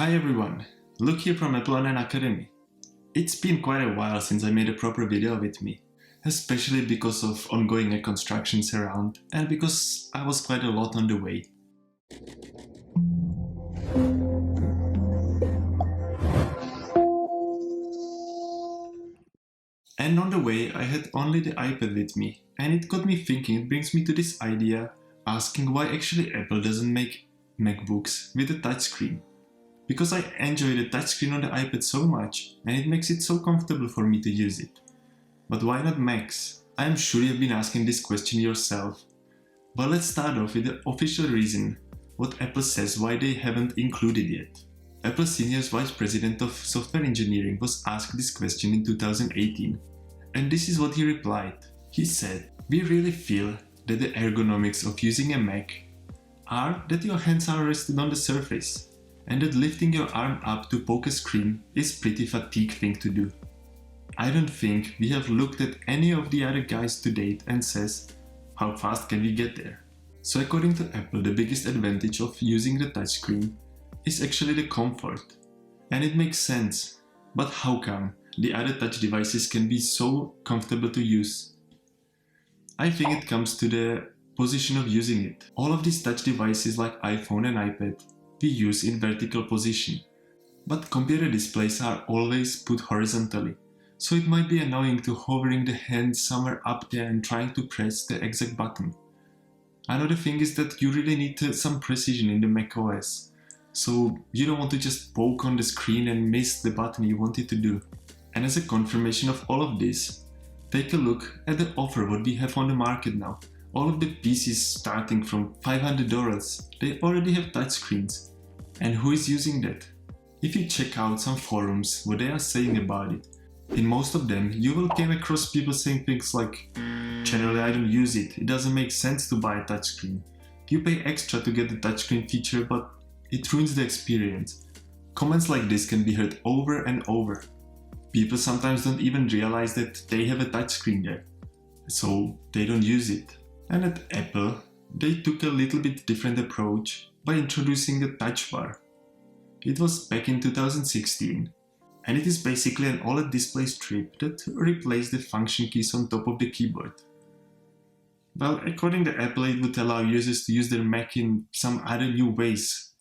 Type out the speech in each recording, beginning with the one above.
Hi everyone, Luke here from AppleOnlineAcademy. It's been quite a while since I made a proper video with me, especially because of ongoing constructions around and because I was quite a lot on the way. And on the way I had only the iPad with me, and it got me thinking. It brings me to this idea, asking why actually Apple doesn't make MacBooks with a touchscreen. Because I enjoy the touchscreen on the iPad so much, and it makes it so comfortable for me to use it. But why not Macs? I am sure you've been asking this question yourself. But let's start off with the official reason, what Apple says why they haven't included yet. Apple's senior vice president of software engineering was asked this question in 2018, and this is what he replied. He said, "We really feel that the ergonomics of using a Mac are that your hands are rested on the surface, and that lifting your arm up to poke a screen is pretty fatigue thing to do. I don't think we have looked at any of the other guys to date and says, how fast can we get there?" So according to Apple, the biggest advantage of using the touchscreen is actually the comfort. And it makes sense, but how come the other touch devices can be so comfortable to use? I think it comes to the position of using it. All of these touch devices like iPhone and iPad we use in vertical position, but computer displays are always put horizontally, so it might be annoying to hovering the hand somewhere up there and trying to press the exact button. Another thing is that you really need some precision in the macOS, so you don't want to just poke on the screen and miss the button you wanted to do. And as a confirmation of all of this, take a look at the offer what we have on the market now. All of the PCs starting from $500, they already have touchscreens. And who is using that? If you check out some forums what they are saying about it, in most of them you will come across people saying things like, "Generally I don't use it, it doesn't make sense to buy a touchscreen. You pay extra to get the touchscreen feature, but it ruins the experience." Comments like this can be heard over and over. People sometimes don't even realize that they have a touchscreen there, so they don't use it. And at Apple, they took a little bit different approach by introducing the touch bar. It was back in 2016, and it is basically an OLED display strip that replaced the function keys on top of the keyboard. Well, according to Apple, it would allow users to use their Mac in some other new ways.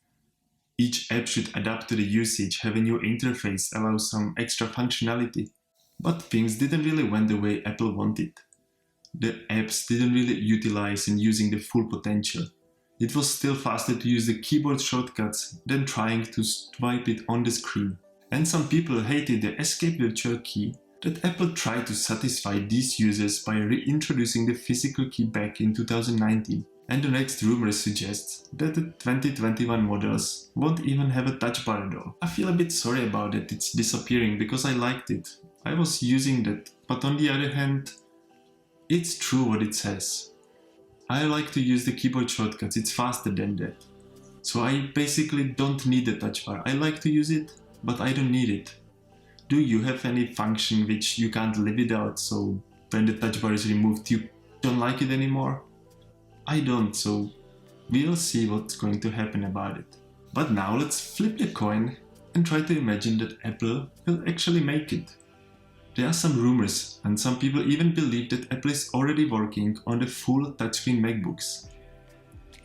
Each app should adapt to the usage, have a new interface, allow some extra functionality. But things didn't really went the way Apple wanted. The apps didn't really utilize in using the full potential. It was still faster to use the keyboard shortcuts than trying to swipe it on the screen. And some people hated the escape virtual key that Apple tried to satisfy these users by reintroducing the physical key back in 2019. And the next rumor suggests that the 2021 models won't even have a touch bar at all. I feel a bit sorry about it, it's disappearing, because I liked it. I was using that, but on the other hand, it's true what it says. I like to use the keyboard shortcuts, it's faster than that. So I basically don't need the touch bar. I like to use it, but I don't need it. Do you have any function which you can't live without, so when the touch bar is removed you don't like it anymore? I don't, so we'll see what's going to happen about it. But now let's flip the coin and try to imagine that Apple will actually make it. There are some rumors, and some people even believe that Apple is already working on the full touchscreen MacBooks.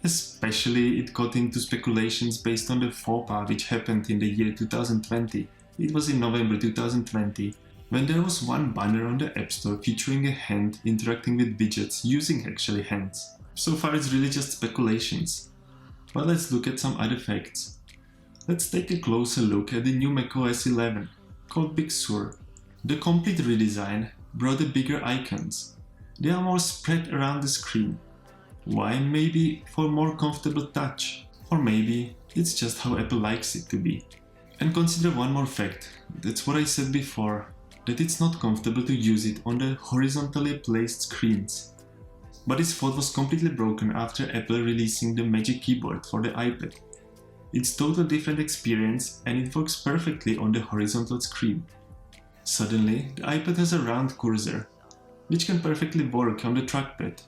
Especially it got into speculations based on the faux pas which happened in the year 2020. It was in November 2020, when there was one banner on the App Store featuring a hand interacting with widgets using actually hands. So far it's really just speculations. But let's look at some other facts. Let's take a closer look at the new macOS 11, called Big Sur. The complete redesign brought the bigger icons. They are more spread around the screen. Why? Maybe for more comfortable touch. Or maybe it's just how Apple likes it to be. And consider one more fact. That's what I said before, that it's not comfortable to use it on the horizontally placed screens. But this thought was completely broken after Apple releasing the Magic Keyboard for the iPad. It's totally different experience and it works perfectly on the horizontal screen. Suddenly, the iPad has a round cursor, which can perfectly work on the trackpad,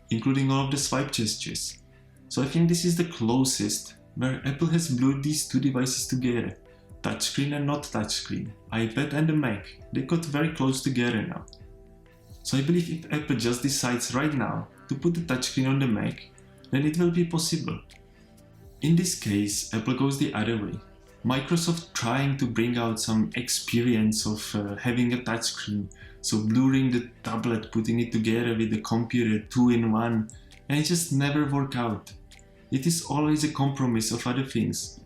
including all of the swipe gestures. So I think this is the closest where Apple has glued these two devices together, touchscreen and not touchscreen, iPad and the Mac. They got very close together now. So I believe if Apple just decides right now to put the touchscreen on the Mac, then it will be possible. In this case, Apple goes the other way. Microsoft trying to bring out some experience of having a touchscreen, so blurring the tablet, putting it together with the computer 2-in-1, and it just never work out. It is always a compromise of other things.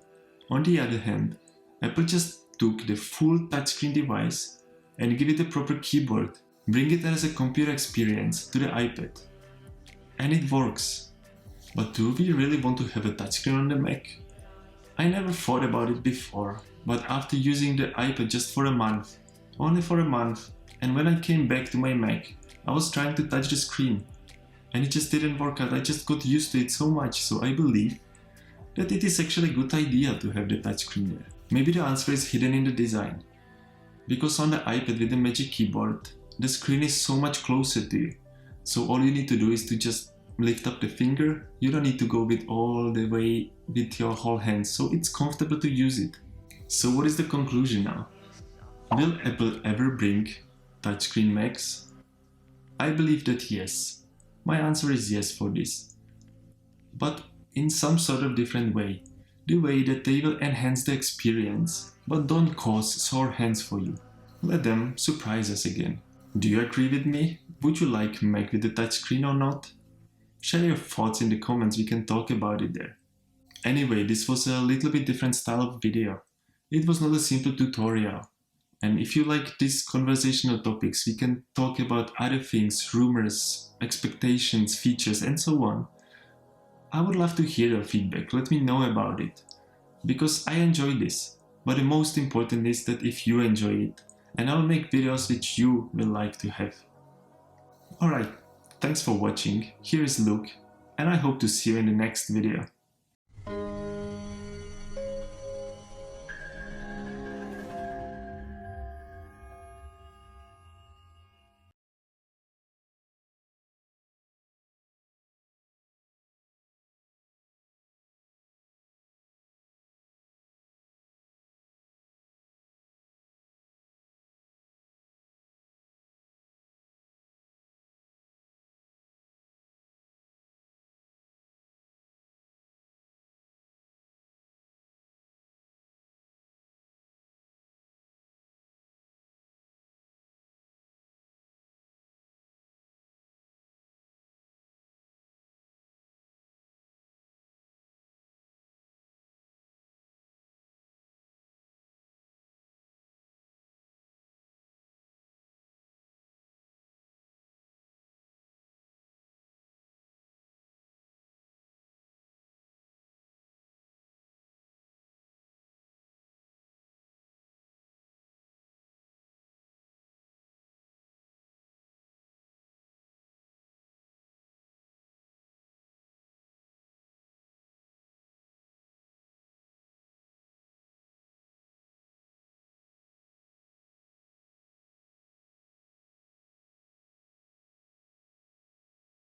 On the other hand, Apple just took the full touchscreen device and give it a proper keyboard, bring it as a computer experience to the iPad. And it works. But do we really want to have a touchscreen on the Mac? I never thought about it before, but after using the iPad just for a month, only for a month, and when I came back to my Mac, I was trying to touch the screen. And it just didn't work out. I just got used to it so much, so I believe that it is actually a good idea to have the touchscreen there. Maybe the answer is hidden in the design. Because on the iPad with the Magic Keyboard, the screen is so much closer to you. So all you need to do is to just lift up the finger. You don't need to go with all the way with your whole hand, so it's comfortable to use it. So what is the conclusion now? Will Apple ever bring touchscreen Macs? I believe that yes. My answer is yes for this. But in some sort of different way. The way that they will enhance the experience, but don't cause sore hands for you. Let them surprise us again. Do you agree with me? Would you like Mac with the touchscreen or not? Share your thoughts in the comments, we can talk about it there. Anyway, this was a little bit different style of video. It was not a simple tutorial. And if you like these conversational topics, we can talk about other things, rumors, expectations, features, and so on. I would love to hear your feedback, let me know about it. Because I enjoy this. But the most important is that if you enjoy it, and I'll make videos which you will like to have. Alright. Thanks for watching, here is Luke, and I hope to see you in the next video.